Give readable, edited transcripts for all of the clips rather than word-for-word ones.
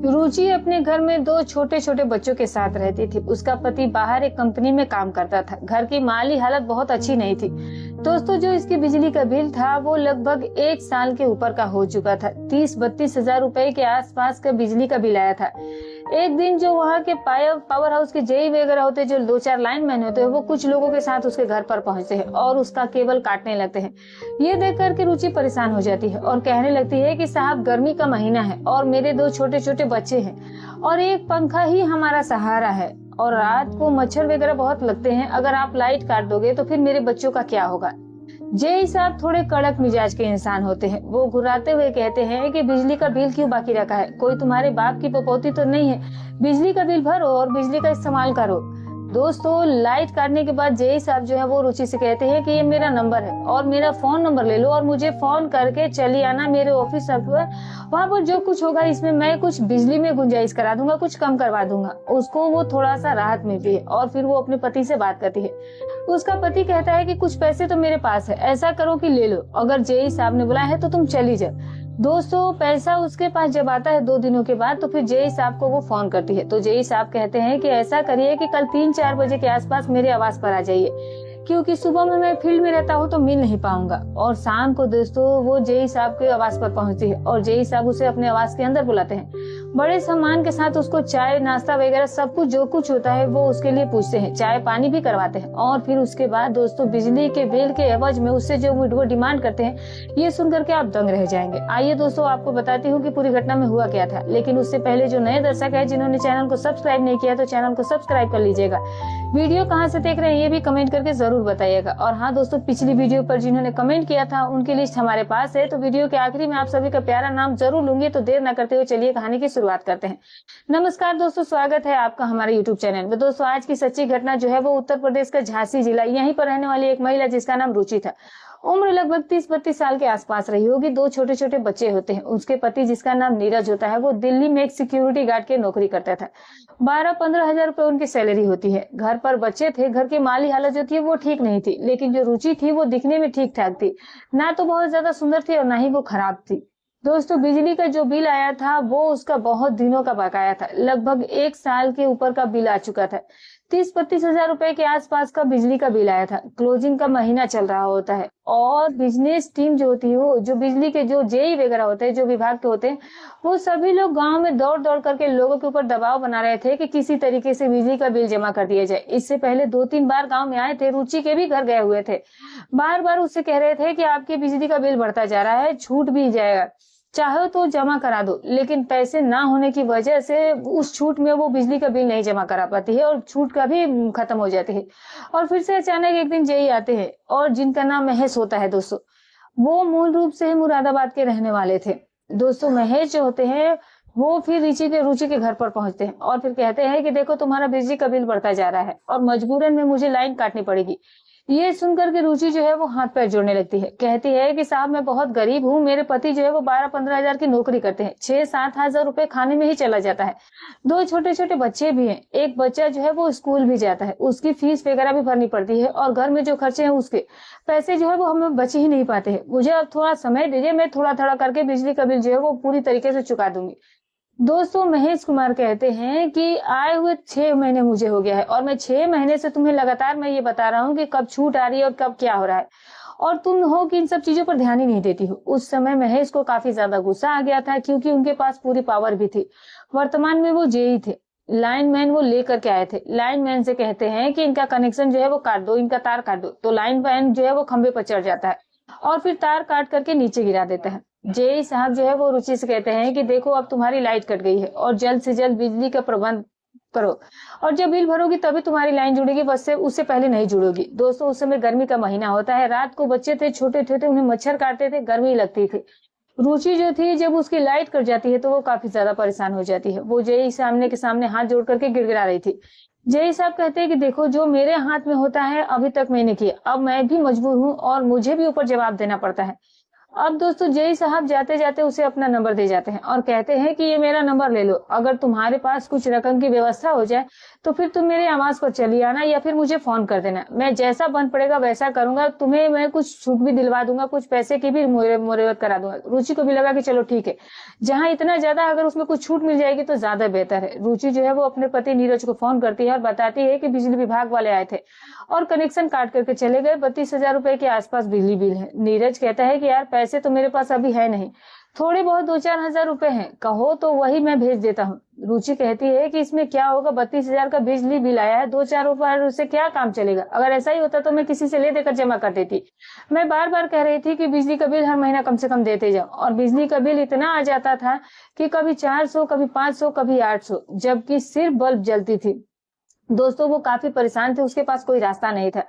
रुचि अपने घर में दो छोटे छोटे बच्चों के साथ रहती थी। उसका पति बाहर एक कंपनी में काम करता था। घर की माली हालत बहुत अच्छी नहीं थी। दोस्तों, जो इसकी बिजली का बिल था वो लगभग 1 साल के ऊपर का हो चुका था। 30-32 हजार रुपए के आसपास का बिजली का बिल आया था। एक दिन जो वहाँ के पावर हाउस के जेई वगैरह होते हैं, जो 2-4 लाइनमैन होते हैं, वो कुछ लोगों के साथ उसके घर पर पहुंचते हैं और उसका केबल काटने लगते हैं। ये देख करके रुचि परेशान हो जाती है और कहने लगती है कि साहब, गर्मी का महीना है और मेरे दो छोटे छोटे बच्चे हैं और एक पंखा ही हमारा सहारा है और रात को मच्छर वगैरह बहुत लगते हैं। अगर आप लाइट काट दोगे तो फिर मेरे बच्चों का क्या होगा। जेई साहब थोड़े कड़क मिजाज के इंसान होते हैं। वो घुराते हुए कहते हैं कि बिजली का बिल क्यों बाकी रखा है, कोई तुम्हारे बाप की पपौती तो नहीं है। बिजली का बिल भरो और बिजली का इस्तेमाल करो। दोस्तों, लाइट काटने के बाद जेई साहब जो है वो रुचि से कहते हैं कि ये मेरा नंबर है और मेरा फोन नंबर ले लो और मुझे फोन करके चली आना मेरे ऑफिस पर। वहाँ पर जो कुछ होगा इसमें मैं कुछ बिजली में गुंजाइश करा दूंगा, कुछ कम करवा दूंगा। उसको वो थोड़ा सा राहत मिलती है और फिर वो अपने पति से बात करती है। उसका पति कहता है कि कुछ पैसे तो मेरे पास है, ऐसा करो कि ले लो, अगर जेई साहब ने बुलाया है तो तुम चली जाओ। दोस्तों, पैसा उसके पास जब आता है 2 दिनों के बाद तो फिर जेई साहब को वो फोन करती है। तो जेई साहब कहते हैं कि ऐसा करिए कि कल 3-4 बजे के आसपास मेरे आवास पर आ जाइए, क्योंकि सुबह में मैं फील्ड में रहता हूँ तो मिल नहीं पाऊंगा। और शाम को दोस्तों वो जेई साहब के आवास पर पहुंचती है और जेई साहब उसे अपने आवास के अंदर बुलाते हैं। बड़े सम्मान के साथ उसको चाय नाश्ता वगैरह सब कुछ जो कुछ होता है वो उसके लिए पूछते हैं, चाय पानी भी करवाते हैं। और फिर उसके बाद दोस्तों बिजली के बिल के एवज में उससे जो वो डिमांड करते हैं, ये सुन करके आप दंग रह जाएंगे। आइए दोस्तों, आपको बताती हूँ कि पूरी घटना में हुआ क्या था। लेकिन उससे पहले जो नए दर्शक है जिन्होंने चैनल को सब्सक्राइब नहीं किया तो चैनल को सब्सक्राइब कर लीजिएगा। वीडियो कहाँ से देख रहे हैं ये भी कमेंट करके जरूर बताइएगा। और हाँ दोस्तों, पिछली वीडियो पर जिन्होंने कमेंट किया था उनकी लिस्ट हमारे पास है। तो वीडियो के आखिरी में आप सभी का प्यारा नाम जरूर लूंगी। तो देर न करते हुए चलिए कहानी की शुरुआत करते हैं। नमस्कार दोस्तों, स्वागत है आपका हमारे यूट्यूब चैनल में। दोस्तों, आज की सच्ची घटना जो है वो उत्तर प्रदेश का झांसी जिला, यहीं पर रहने वाली एक महिला जिसका नाम रुचि था। उम्र लगभग 30-32 साल के आसपास रही होगी। 2 छोटे छोटे बच्चे होते हैं। उसके पति जिसका नाम नीरज होता है वो दिल्ली में एक सिक्योरिटी गार्ड की नौकरी करता था। 12-15 हजार रुपए उनकी सैलरी होती है। घर पर बच्चे थे। घर की माली हालत जो थी वो ठीक नहीं थी, लेकिन जो रुचि थी वो दिखने में ठीक ठाक थी। ना तो बहुत ज्यादा सुंदर थी और ना ही वो खराब थी। दोस्तों, बिजली का जो बिल आया था वो उसका बहुत दिनों का बकाया था। लगभग 1 साल के ऊपर का बिल आ चुका था। 30-32 हजार रुपए के आसपास का बिजली का बिल आया था। क्लोजिंग का महीना चल रहा होता है और बिजनेस टीम जो होती है, वो जो बिजली के जो जेई वगैरह होते हैं, जो विभाग के होते हैं, वो सभी लोग गांव में दौड़ दौड़ करके लोगों के ऊपर दबाव बना रहे थे कि किसी तरीके से बिजली का बिल जमा कर दिया जाए। इससे पहले 2-3 बार गाँव में आए थे, रुचि के भी घर गए हुए थे। बार बार उससे कह रहे थे कि आपकी बिजली का बिल बढ़ता जा रहा है, छूट भी जाएगा, चाहो तो जमा करा दो। लेकिन पैसे ना होने की वजह से उस छूट में वो बिजली का बिल नहीं जमा करा पाती है और छूट का भी खत्म हो जाती है। और फिर से अचानक एक दिन जेई आते हैं और जिनका नाम महेश होता है। दोस्तों, वो मूल रूप से मुरादाबाद के रहने वाले थे। दोस्तों, महेश जो होते हैं वो फिर रुचि के घर पर पहुंचते हैं और फिर कहते हैं कि देखो, तुम्हारा बिजली का बिल बढ़ता जा रहा है और मजबूरन में मुझे लाइन काटनी पड़ेगी। ये सुनकर के रुचि जो है वो हाथ पैर जोड़ने लगती है। कहती है कि साहब, मैं बहुत गरीब हूँ। मेरे पति जो है वो 12-15 हजार की नौकरी करते हैं। 6-7 हजार रुपए खाने में ही चला जाता है। 2 छोटे छोटे बच्चे भी हैं। एक बच्चा जो है वो स्कूल भी जाता है, उसकी फीस वगैरह भी भरनी पड़ती है और घर में जो खर्चे हैं उसके पैसे जो है वो हमें बच ही नहीं पाते हैं। मुझे अब थोड़ा समय दीजिए, मैं थोड़ा थोड़ा करके बिजली का बिल जो है वो पूरी तरीके से चुका दूंगी। दोस्तों, महेश कुमार कहते हैं कि आए हुए 6 महीने मुझे हो गया है और मैं 6 महीने से तुम्हें लगातार मैं ये बता रहा हूँ कि कब छूट आ रही है और कब क्या हो रहा है, और तुम हो कि इन सब चीजों पर ध्यान ही नहीं देती हो। उस समय महेश को काफी ज्यादा गुस्सा आ गया था, क्योंकि उनके पास पूरी पावर भी थी। वर्तमान में वो जेई थे। लाइनमैन वो लेकर के आए थे। लाइनमैन से कहते हैं कि इनका कनेक्शन जो है वो काट दो, इनका तार काट दो। तो लाइनमैन जो है वो खंबे पर चढ़ जाता है और फिर तार काट करके नीचे गिरा देता है। जेई साहब जो है वो रुचि से कहते हैं कि देखो, अब तुम्हारी लाइट कट गई है और जल्द से जल्द बिजली का प्रबंध करो, और जब बिल भरोगी तभी तुम्हारी लाइन जुड़ेगी, बस से उससे पहले नहीं जुड़ोगी। दोस्तों, उस समय गर्मी का महीना होता है। रात को बच्चे थे, छोटे थे, उन्हें मच्छर काटते थे, गर्मी लगती थी। रुचि जो थी, जब उसकी लाइट कट जाती है तो वो काफी ज्यादा परेशान हो जाती है। वो जेई सामने के सामने हाथ जोड़ करके गिड़गिड़ा रही थी। जेई साहब कहते हैं कि देखो, जो मेरे हाथ में होता है अभी तक मैंने किया, अब मैं भी मजबूर हूँ और मुझे भी ऊपर जवाब देना पड़ता है। अब दोस्तों जेई साहब जाते जाते उसे अपना नंबर दे जाते हैं और कहते हैं कि ये मेरा नंबर ले लो, अगर तुम्हारे पास कुछ रकम की व्यवस्था हो जाए तो फिर तुम मेरे आवास पर चली आना या फिर मुझे फोन कर देना, मैं जैसा बन पड़ेगा वैसा करूंगा, तुम्हें मैं कुछ छूट भी दिलवा दूंगा, कुछ पैसे की भी मुरव्वत करा दूंगा। रुचि को भी लगा कि चलो ठीक है, जहाँ इतना ज्यादा अगर उसमें कुछ छूट मिल जाएगी तो ज्यादा बेहतर है। रुचि जो है वो अपने पति नीरज को फोन करती है और बताती है कि बिजली विभाग वाले आए थे और कनेक्शन काट करके चले गए, 32,000 रुपए के आसपास बिजली बिल है। नीरज कहता है कि यार पैसे तो मेरे पास अभी है नहीं, थोड़े बहुत 2-4 हजार रुपए हैं, कहो तो वही मैं भेज देता हूँ। रुचि कहती है कि इसमें क्या होगा, 32,000 का बिजली बिल आया है, 2-4 रुपए उससे क्या काम चलेगा, अगर ऐसा ही होता तो मैं किसी से ले देकर जमा कर देती। मैं बार बार कह रही थी कि बिजली का बिल हर महीना कम से कम देते जाओ, और बिजली का बिल इतना आ जाता था कि कभी 400, कभी 500, कभी 800, जबकि सिर्फ बल्ब जलती थी। दोस्तों वो काफी परेशान थे, उसके पास कोई रास्ता नहीं था।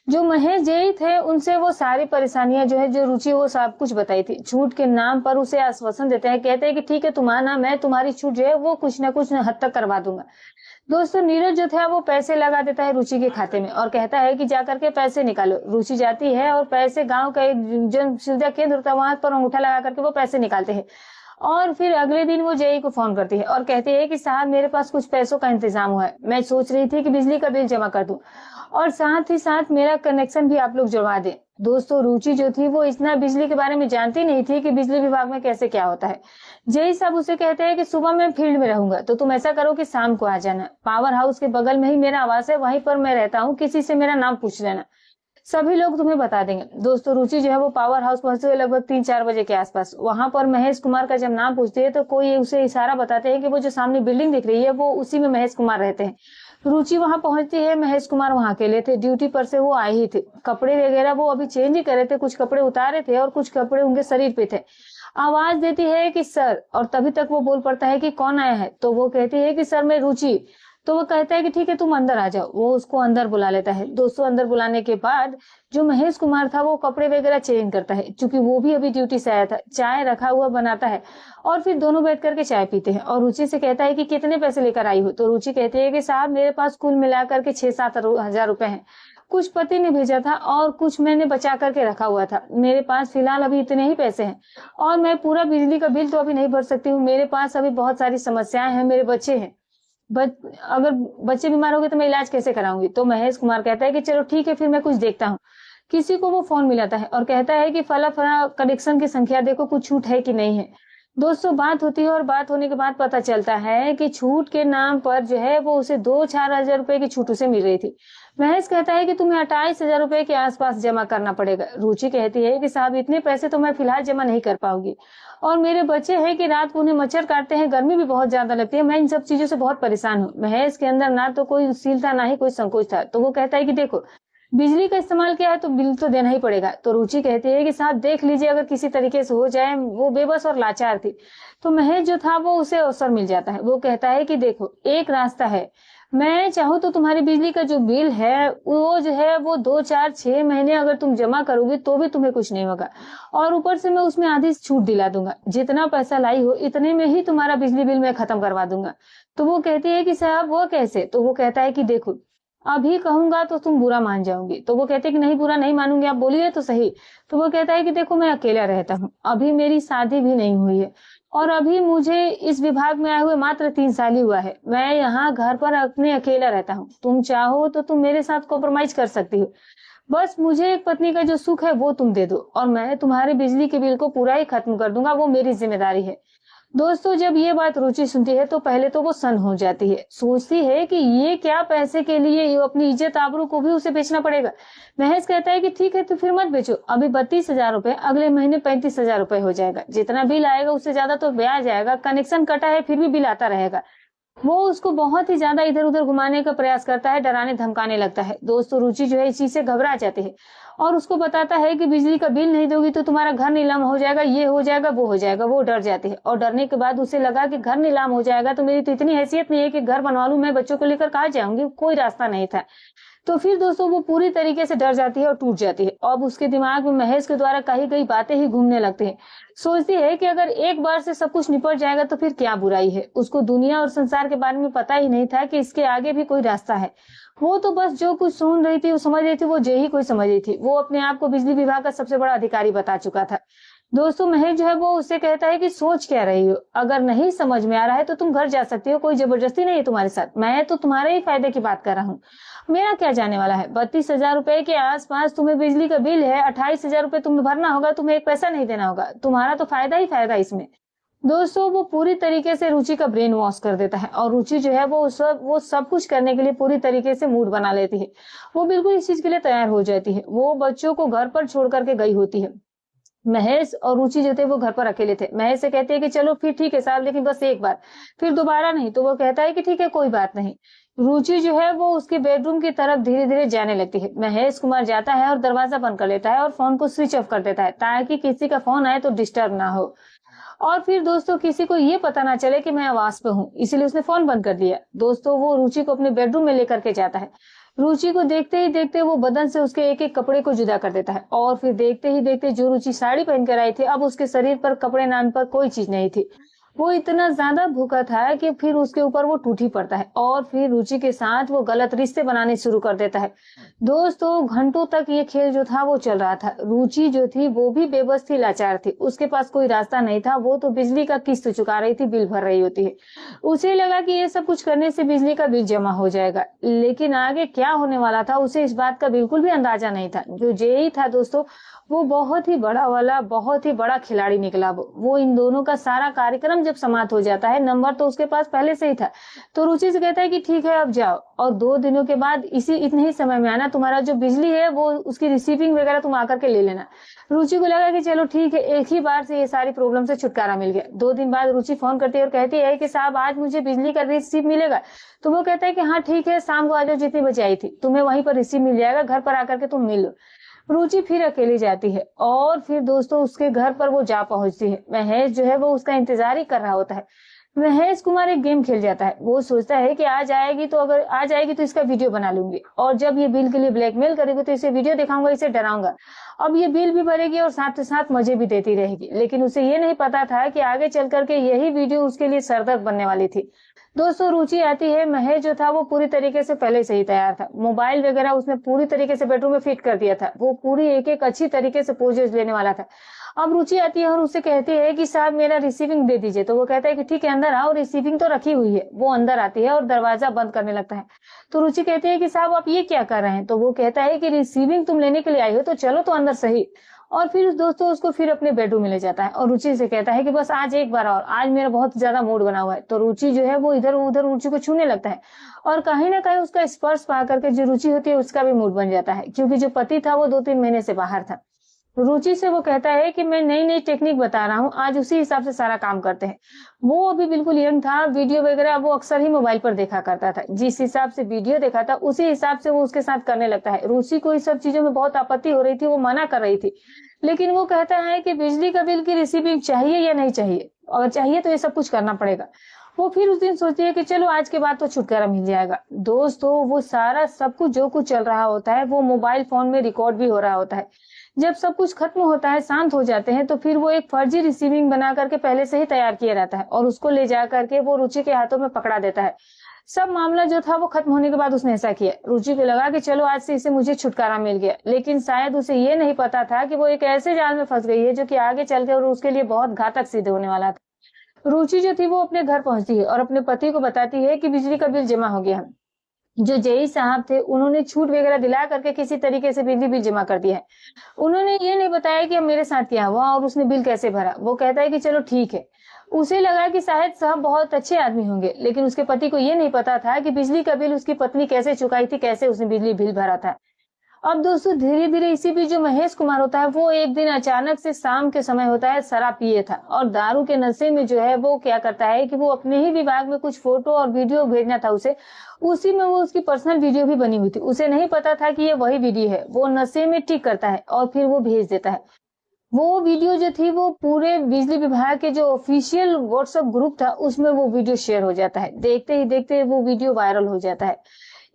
जो महेश जेई थे उनसे वो सारी परेशानियां जो है जो रुचि वो सब कुछ बताई थी। छूट के नाम पर उसे आश्वासन देते हैं, कहते हैं कि ठीक है तुम आना, मैं तुम्हारी छूट जो है वो कुछ ना कुछ हद तक करवा दूंगा। दोस्तों नीरज जो था वो पैसे लगा देता है रुचि के खाते में और कहता है कि जाकर के पैसे निकालो। रुचि जाती है और पैसे गांव का एक जन सुविधा केंद्र होता है वहां पर अंगूठा लगा करके वो पैसे निकालते हैं। और फिर अगले दिन वो जेई को फोन करती है और कहती है कि साहब मेरे पास कुछ पैसों का इंतजाम हुआ है, मैं सोच रही थी कि बिजली का बिल जमा कर दूं और साथ ही साथ मेरा कनेक्शन भी आप लोग जुड़वा दें। दोस्तों रुचि जो थी वो इतना बिजली के बारे में जानती नहीं थी कि बिजली विभाग में कैसे क्या होता है। जेई साहब उसे कहते हैं कि सुबह मैं फील्ड में रहूंगा तो तुम ऐसा करो कि शाम को आ जाना, पावर हाउस के बगल में ही मेरा आवास है, वहीं पर मैं रहता हूँ, किसी से मेरा नाम पूछ लेना, सभी लोग तुम्हें बता देंगे। दोस्तों रुचि जो है वो पावर हाउस पहुंचते हुए लगभग 3-4 बजे के आसपास। वहां पर महेश कुमार का जब नाम पूछती है तो कोई उसे इशारा बताते हैं कि वो जो सामने बिल्डिंग दिख रही है वो उसी में महेश कुमार रहते हैं। रुचि वहां पहुंचती है, महेश कुमार वहां अकेले थे, ड्यूटी पर से वो आए ही थे, कपड़े वगैरह वो अभी चेंज ही कर रहे थे, कुछ कपड़े उतारे थे और कुछ कपड़े उनके शरीर पे थे। आवाज देती है कि सर, और तभी तक वो बोल पड़ता है कि कौन आया है, तो वो कहती है कि सर मैं रुचि। तो वो कहता है कि ठीक है तुम अंदर आ जाओ, वो उसको अंदर बुला लेता है। दोस्तों अंदर बुलाने के बाद जो महेश कुमार था वो कपड़े वगैरह चेंज करता है, क्योंकि वो भी अभी ड्यूटी से आया था, चाय रखा हुआ बनाता है और फिर दोनों बैठ करके चाय पीते हैं। और रुचि से कहता है कि कितने पैसे लेकर आई हो, तो रुचि कहती है कि साहब मेरे पास कुल मिलाकर के 6-7 हजार रुपए हैं, कुछ पति ने भेजा था और कुछ मैंने बचा करके रखा हुआ था, मेरे पास फिलहाल अभी इतने ही पैसे हैं और मैं पूरा बिजली का बिल तो अभी नहीं भर सकती हूँ, मेरे पास अभी बहुत सारी समस्याएं हैं, मेरे बच्चे हैं, अगर बच्चे बीमार हो गए तो मैं इलाज कैसे कराऊंगी। तो महेश कुमार कहता है कि चलो ठीक है फिर मैं कुछ देखता हूँ। किसी को वो फोन मिलाता है और कहता है कि फला फला कनेक्शन की संख्या देखो, कुछ छूट है कि नहीं है। दोस्तों बात होती है और बात होने के बाद पता चलता है कि छूट के नाम पर जो है वो उसे 2-4 हजार रुपए की छूट उसे मिल रही थी। महेश कहता है कि तुम्हें 28,000 रुपए के आसपास जमा करना पड़ेगा। रुचि कहती है कि साहब इतने पैसे तो मैं फिलहाल जमा नहीं कर पाऊंगी और मेरे बच्चे हैं कि रात को उन्हें मच्छर काटते हैं, गर्मी भी बहुत ज्यादा लगती है, मैं इन सब चीजों से बहुत परेशान हूँ। महेश के अंदर ना तो कोई उसील था ना ही कोई संकोच था, तो वो कहता है कि देखो बिजली का इस्तेमाल किया है तो बिल तो देना ही पड़ेगा। तो रुचि कहती है कि साहब देख लीजिए अगर किसी तरीके से हो जाए, वो बेबस और लाचार थी। तो महेश जो था वो उसे अवसर मिल जाता है, वो कहता है कि देखो एक रास्ता है, मैं चाहूँ तो तुम्हारी बिजली का जो बिल है वो जो है वो 2-4-6 महीने अगर तुम जमा करोगे तो भी तुम्हें कुछ नहीं होगा और ऊपर से मैं उसमें आधी छूट दिला दूंगा, जितना पैसा लाई हो इतने में ही तुम्हारा बिजली बिल मैं खत्म करवा दूंगा। तो वो कहती है कि साहब वो कैसे, तो वो कहता है कि देखो अभी कहूंगा तो तुम बुरा मान जाओगी। तो वो कहते हैं कि नहीं बुरा नहीं मानूंगी, आप बोलिए तो सही। तो वो कहता है कि देखो मैं अकेला रहता हूँ, अभी मेरी शादी भी नहीं हुई है और अभी मुझे इस विभाग में आए हुए मात्र 3 साल ही हुआ है, मैं यहाँ घर पर अपने अकेला रहता हूँ, तुम चाहो तो तुम मेरे साथ कॉम्प्रोमाइज कर सकती हो, बस मुझे एक पत्नी का जो सुख है वो तुम दे दो और मैं तुम्हारे बिजली के बिल को पूरा ही खत्म कर दूंगा, वो मेरी जिम्मेदारी है। दोस्तों जब ये बात रुचि सुनती है तो पहले तो वो सन्न हो जाती है, सोचती है कि ये क्या पैसे के लिए ये अपनी इज्जत आबरू को भी उसे बेचना पड़ेगा। महेश कहता है कि ठीक है तो फिर मत बेचो, अभी 32,000 रुपए, अगले महीने 35,000 रुपए हो जाएगा, जितना बिल आएगा उससे ज्यादा तो ब्याज आएगा, कनेक्शन कटा है फिर भी बिल आता रहेगा। वो उसको बहुत ही ज्यादा इधर उधर घुमाने का प्रयास करता है, डराने धमकाने लगता है। दोस्तों रुचि जो है इस चीज से घबरा जाती है और उसको बताता है कि बिजली का बिल नहीं दोगी तो तुम्हारा घर नीलाम हो जाएगा, ये हो जाएगा वो हो जाएगा। वो डर जाती है और डरने के बाद उसे लगा कि घर नीलाम हो जाएगा तो मेरी तो इतनी हैसियत नहीं है कि घर बनवा लूं, मैं बच्चों को लेकर कहाँ जाऊंगी, कोई रास्ता नहीं था। तो फिर दोस्तों वो पूरी तरीके से डर जाती है और टूट जाती है। अब उसके दिमाग में महेश के द्वारा कही गई बातें ही घूमने लगती है, सोचती है कि अगर एक बार से सब कुछ निपट जाएगा तो फिर क्या बुराई है। उसको दुनिया और संसार के बारे में पता ही नहीं था कि इसके आगे भी कोई रास्ता है। वो तो बस जो कुछ सुन रही थी वो समझ रही थी, वो जे ही कोई समझ रही थी, वो अपने आप को बिजली विभाग का सबसे बड़ा अधिकारी बता चुका था। दोस्तों महेश जो है वो उससे कहता है कि सोच क्या रही हो, अगर नहीं समझ में आ रहा है तो तुम घर जा सकती हो, कोई जबरदस्ती नहीं है तुम्हारे साथ, मैं तो तुम्हारे ही फायदे की बात कर रहा हूँ, मेरा क्या जाने वाला है। 32,000 रुपए के आसपास तुम्हें बिजली का बिल है, 28,000 रुपए तुम्हें भरना होगा, तुम्हें एक पैसा नहीं देना होगा, तुम्हारा तो फायदा ही फायदा इसमें। दोस्तों वो पूरी तरीके से रुचि का ब्रेन वॉश कर देता है और रुचि जो है वो सब कुछ करने के लिए पूरी तरीके से मूड बना लेती है। वो बिल्कुल इस चीज के लिए तैयार हो जाती है। वो बच्चों को घर पर छोड़ करके गई होती है। महेश और रुचि जो थे वो घर पर अकेले थे। महेश से कहते हैं कि चलो फिर ठीक है साहब, लेकिन बस एक बार, फिर दोबारा नहीं। तो वो कहता है कि ठीक है कोई बात नहीं। रुचि जो है वो उसके बेडरूम की तरफ धीरे धीरे जाने लगती है। महेश कुमार जाता है और दरवाजा बंद कर लेता है और फोन को स्विच ऑफ कर देता है ताकि किसी का फोन आए तो डिस्टर्ब ना हो। और फिर दोस्तों किसी को ये पता ना चले कि मैं आवाज पे हूँ, इसीलिए उसने फोन बंद कर दिया। दोस्तों वो रुचि को अपने बेडरूम में लेकर के जाता है। रुचि को देखते ही देखते वो बदन से उसके एक एक कपड़े को जुदा कर देता है और फिर देखते ही देखते जो रुचि साड़ी पहनकर आई थी, अब उसके शरीर पर कपड़े नाम पर कोई चीज नहीं थी। वो इतना ज्यादा भूखा था कि फिर उसके ऊपर वो टूट ही पड़ता है और फिर रुचि के साथ वो गलत रिश्ते बनाने शुरू कर देता है। दोस्तों घंटों तक ये खेल जो था वो चल रहा था। रुचि जो थी वो भी बेबस थी, लाचार थी, उसके पास कोई रास्ता नहीं था। वो तो बिजली का किस्त चुका रही थी, बिल भर रही होती है। उसे लगा कि ये सब कुछ करने से बिजली का बिल जमा हो जाएगा, लेकिन आगे क्या होने वाला था उसे इस बात का बिल्कुल भी अंदाजा नहीं था। जो जेई था दोस्तों वो बहुत ही बड़ा वाला, बहुत ही बड़ा खिलाड़ी निकला। वो इन दोनों का सारा कार्यक्रम जब समाप्त हो जाता है, नंबर तो उसके पास पहले से ही था, तो रुचि से कहता है कि ठीक है अब जाओ और 2 दिनों के बाद इतने ही समय में आना, तुम्हारा जो बिजली है वो उसकी रिसीविंग वगैरह तुम आकर के ले लेना। रुचि को लगा कि चलो ठीक है, एक ही बार से ये सारी प्रॉब्लम से छुटकारा मिल गया। 2 दिन बाद रुचि फोन करती है और कहती है कि साहब आज मुझे बिजली का रिसीव मिलेगा। तो वो कहता है कि हाँ ठीक है, शाम को आ जाओ, जितनी बजे आई थी तुम्हें वहीं पर रिसीव मिल जाएगा, घर पर आकर के तुम मिल लो। रुचि फिर अकेली जाती है और फिर दोस्तों उसके घर पर वो जा पहुंचती है। महेश जो है वो उसका इंतजार ही कर रहा होता है। महेश कुमार एक गेम खेल जाता है। वो सोचता है कि आज आएगी तो अगर आ जाएगी तो इसका वीडियो बना लूंगी और जब ये बिल के लिए ब्लैकमेल करेगी तो इसे वीडियो दिखाऊंगा, इसे डराऊंगा। अब ये बिल भी भरेगी और साथ ही साथ मजे भी देती रहेगी। लेकिन उसे ये नहीं पता था कि आगे चल करके यही वीडियो उसके लिए सरदर्द बनने वाली थी। दोस्तों रुचि आती है। महेश जो था वो पूरी तरीके से पहले से ही तैयार था। मोबाइल वगैरह उसने पूरी तरीके से बेडरूम में फिट कर दिया था। वो पूरी एक एक अच्छी तरीके से पोजेज लेने वाला था। अब रुचि आती है और उससे कहती है कि साहब मेरा रिसीविंग दे दीजिए। तो वो कहता है कि ठीक है अंदर आओ, रिसीविंग तो रखी हुई है। वो अंदर आती है और दरवाजा बंद करने लगता है। तो रुचि कहती है कि साहब आप ये क्या कर रहे हैं। तो वो कहता है कि रिसीविंग तुम लेने के लिए आई हो तो चलो तो अंदर सही। और फिर उस दोस्तों उसको फिर अपने बेडरूम में ले जाता है और रुचि से कहता है कि बस आज एक बार और, आज मेरा बहुत ज्यादा मूड बना हुआ है। तो रुचि जो है वो इधर उधर रुचि को छूने लगता है और कहीं ना कहीं उसका स्पर्श पा करके जो रुचि होती है उसका भी मूड बन जाता है, क्योंकि जो पति था वो 2-3 महीने से बाहर था। रुचि से वो कहता है कि मैं नई नई टेक्निक बता रहा हूँ, आज उसी हिसाब से सारा काम करते हैं। वो अभी बिल्कुल यंग था, वीडियो वगैरह वो अक्सर ही मोबाइल पर देखा करता था। जिस हिसाब से वीडियो देखा था उसी हिसाब से वो उसके साथ करने लगता है। रुचि को इस सब चीजों में बहुत आपत्ति हो रही थी, वो मना कर रही थी, लेकिन वो कहता है कि बिजली का बिल की रिसीविंग चाहिए या नहीं चाहिए, अगर चाहिए तो ये सब कुछ करना पड़ेगा। वो फिर उस दिन सोचती है कि चलो आज के बाद तो छुटकारा मिल जाएगा। दोस्तों वो सारा सब कुछ जो कुछ चल रहा होता है वो मोबाइल फोन में रिकॉर्ड भी हो रहा होता है। जब सब कुछ खत्म होता है, शांत हो जाते हैं, तो फिर वो एक फर्जी रिसीविंग बना करके पहले से ही तैयार किया रहता है और उसको ले जा करके वो रुचि के हाथों में पकड़ा देता है। सब मामला जो था वो खत्म होने के बाद उसने ऐसा किया। रुचि को लगा कि चलो आज से इसे मुझे छुटकारा मिल गया, लेकिन शायद उसे ये नहीं पता था कि वो एक ऐसे जाल में फंस गई है जो कि आगे चलकर उसके लिए बहुत घातक सिद्ध होने वाला था। रुचि जो थी वो अपने घर पहुंचती है और अपने पति को बताती है कि बिजली का बिल जमा हो गया है। जो जेई साहब थे उन्होंने छूट वगैरह दिला करके किसी तरीके से बिजली बिल जमा कर दिया है। उन्होंने ये नहीं बताया कि अब मेरे साथ क्या हुआ और उसने बिल कैसे भरा। वो कहता है कि चलो ठीक है। उसे लगा कि शायद साहब बहुत अच्छे आदमी होंगे, लेकिन उसके पति को ये नहीं पता था कि बिजली का बिल उसकी पत्नी कैसे चुकाई थी, कैसे उसने बिजली बिल भरा था। अब दोस्तों धीरे धीरे इसी बीच जो महेश कुमार होता है वो एक दिन अचानक से शाम के समय होता है शराब पिए था और दारू के नशे में जो है वो क्या करता है कि वो अपने ही विभाग में कुछ फोटो और वीडियो भेजना था उसे, उसी में वो उसकी पर्सनल वीडियो भी बनी हुई थी। उसे नहीं पता था कि ये वही वीडियो है। वो नशे में टिक करता है और फिर वो भेज देता है। वो वीडियो जो थी वो पूरे बिजली विभाग के जो ऑफिशियल व्हाट्सएप ग्रुप था उसमें वो वीडियो शेयर हो जाता है। देखते ही देखते वो वीडियो वायरल हो जाता है।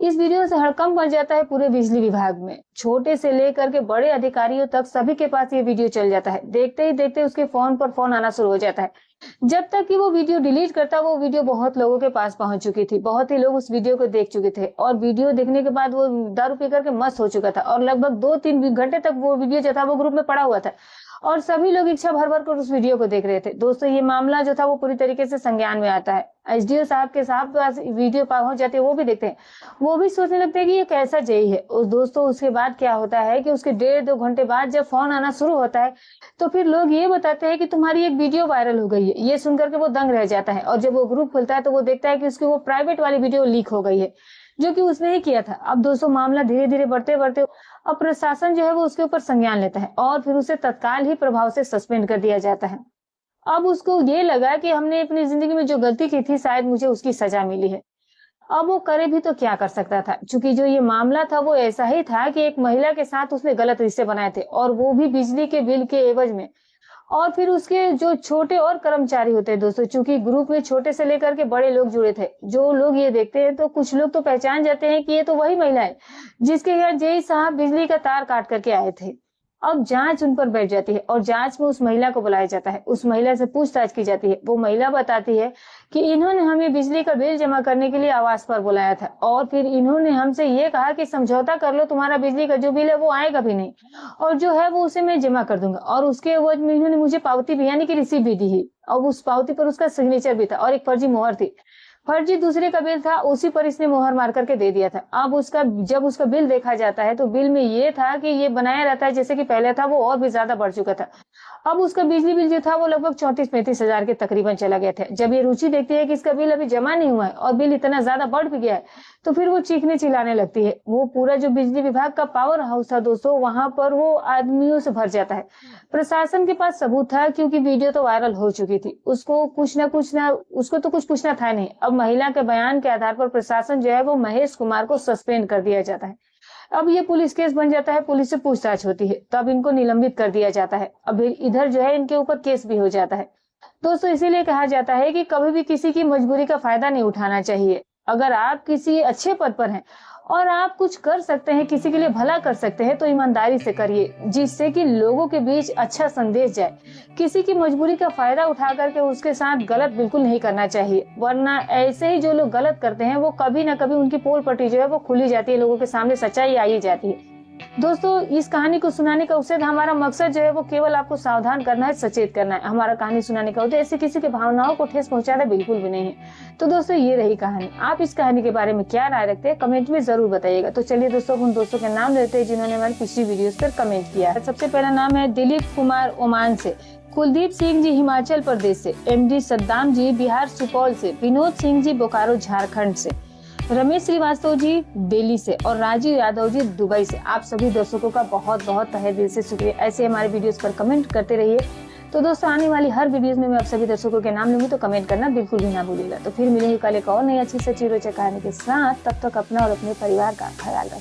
इस वीडियो से हड़कंप मच जाता है पूरे बिजली विभाग में। छोटे से लेकर के बड़े अधिकारियों तक सभी के पास ये वीडियो चल जाता है। देखते ही देखते उसके फोन पर फोन आना शुरू हो जाता है। जब तक कि वो वीडियो डिलीट करता, वो वीडियो बहुत लोगों के पास पहुंच चुकी थी। बहुत ही लोग उस वीडियो को देख चुके थे और वीडियो देखने के बाद वो दारू पी करके मस्त हो चुका था और लगभग 2-3 घंटे तक वो वीडियो जो था वो ग्रुप में पड़ा हुआ था। और सभी लोग इच्छा भर भर कर उस वीडियो को देख रहे थे। दोस्तों ये मामला जो था वो पूरी तरीके से संज्ञान में आता है। एसडीओ साहब के साथ पास वीडियो पहुंच जाते हैं, वो भी देखते हैं, वो भी सोचने लगते हैं कि ये कैसा जेई है। उस दोस्तों उसके बाद क्या होता है कि उसके 1.5-2 घंटे बाद जब फोन आना शुरू होता है तो फिर लोग ये बताते हैं कि तुम्हारी एक वीडियो वायरल हो गई है। ये सुनकर के वो दंग रह जाता है और जब वो ग्रुप खुलता है तो वो देखता है कि उसकी वो प्राइवेट वाली वीडियो लीक हो गई है, जो कि उसने ही किया था। अब दोस्तों मामला धीरे धीरे बढ़ते बढ़ते अब प्रशासन जो है वो उसके ऊपर संज्ञान लेता है और फिर उसे तत्काल ही प्रभाव से सस्पेंड कर दिया जाता है। अब उसको ये लगा कि हमने अपनी जिंदगी में जो गलती की थी शायद मुझे उसकी सजा मिली है। अब वो करे भी तो क्या कर सकता था, क्योंकि जो ये मामला था वो ऐसा ही था कि एक महिला के साथ उसने गलत रिश्ते बनाए थे और वो भी बिजली के बिल के एवज में। और फिर उसके जो छोटे और कर्मचारी होते हैं दोस्तों, चूंकि ग्रुप में छोटे से लेकर के बड़े लोग जुड़े थे, जो लोग ये देखते हैं तो कुछ लोग तो पहचान जाते हैं कि ये तो वही महिला है जिसके यहाँ जेई साहब बिजली का तार काट करके आए थे। अब जांच उन पर बैठ जाती है और जांच में उस महिला को बुलाया जाता है। उस महिला से पूछताछ की जाती है। वो महिला बताती है कि इन्होंने हमें बिजली का बिल जमा करने के लिए आवास पर बुलाया था और फिर इन्होंने हमसे ये कहा कि समझौता कर लो, तुम्हारा बिजली का जो बिल है वो आएगा भी नहीं और जो है वो उसे मैं जमा कर दूंगा। और उसके एवज में इन्होंने मुझे पावती भी यानी कि रिसीप्ट भी दी है और उस पावती पर उसका सिग्नेचर भी था और एक फर्जी मोहर थी। फर्जी दूसरे का बिल था, उसी पर इसने मोहर मार करके दे दिया था। अब जब उसका बिल देखा जाता है तो बिल में ये था कि ये बनाया रहता है जैसे कि पहले था, वो और भी ज्यादा बढ़ चुका था। अब उसका बिजली बिल जो था वो लगभग 34-35 हजार के तकरीबन चला गया था। जब ये रुचि देखती है कि इसका बिल अभी जमा नहीं हुआ है और बिल इतना ज्यादा बढ़ भी गया है तो फिर वो चीखने चिल्लाने लगती है। वो पूरा जो बिजली विभाग का पावर हाउस था दोस्तों, वहां पर वो आदमियों से भर जाता है। प्रशासन के पास सबूत था क्योंकि वीडियो तो वायरल हो चुकी थी, उसको तो कुछ पूछना था नहीं। अब महिला के बयान के आधार पर प्रशासन जो है वो महेश कुमार को सस्पेंड कर दिया जाता है। अब ये पुलिस केस बन जाता है, पुलिस से पूछताछ होती है, तब इनको निलंबित कर दिया जाता है। अब इधर जो है इनके ऊपर केस भी हो जाता है। दोस्तों इसीलिए कहा जाता है कि कभी भी किसी की मजबूरी का फायदा नहीं उठाना चाहिए। अगर आप किसी अच्छे पद पर हैं और आप कुछ कर सकते हैं, किसी के लिए भला कर सकते हैं, तो ईमानदारी से करिए, जिससे कि लोगों के बीच अच्छा संदेश जाए। किसी की मजबूरी का फायदा उठा करके उसके साथ गलत बिल्कुल नहीं करना चाहिए, वरना ऐसे ही जो लोग गलत करते हैं वो कभी ना कभी उनकी पोल पट्टी जो है वो खुली जाती है, लोगों के सामने सच्चाई आई जाती है। दोस्तों इस कहानी को सुनाने का उद्देश्य, हमारा मकसद जो है वो केवल आपको सावधान करना है, सचेत करना है। हमारा कहानी सुनाने का उद्देश्य ऐसे किसी के भावनाओं को ठेस पहुंचाना बिल्कुल भी नहीं है। तो दोस्तों ये रही कहानी। आप इस कहानी के बारे में क्या राय रखते हैं कमेंट में जरूर बताइएगा। तो चलिए दोस्तों उन दोस्तों के नाम लेते हैं जिन्होंने हमारी पिछली वीडियोस पर कमेंट किया है। सबसे पहला नाम है दिलीप कुमार ओमान से, कुलदीप सिंह जी हिमाचल प्रदेश से, एमडी सद्दाम जी बिहार सुपौल से, विनोद सिंह जी बोकारो झारखंड से, रमेश श्रीवास्तव जी दिल्ली से और राजीव यादव जी दुबई से। आप सभी दर्शकों का बहुत बहुत तहे दिल से शुक्रिया। ऐसे हमारे वीडियोस पर कमेंट करते रहिए। तो दोस्तों आने वाली हर वीडियोस में मैं आप सभी दर्शकों के नाम लूंगी, तो कमेंट करना बिल्कुल भी ना भूलिएगा। तो फिर मिलेंगे कल एक और नई अच्छी सच्ची रोचक कहानी के साथ। तब तक अपना और अपने परिवार का ख्याल रखें।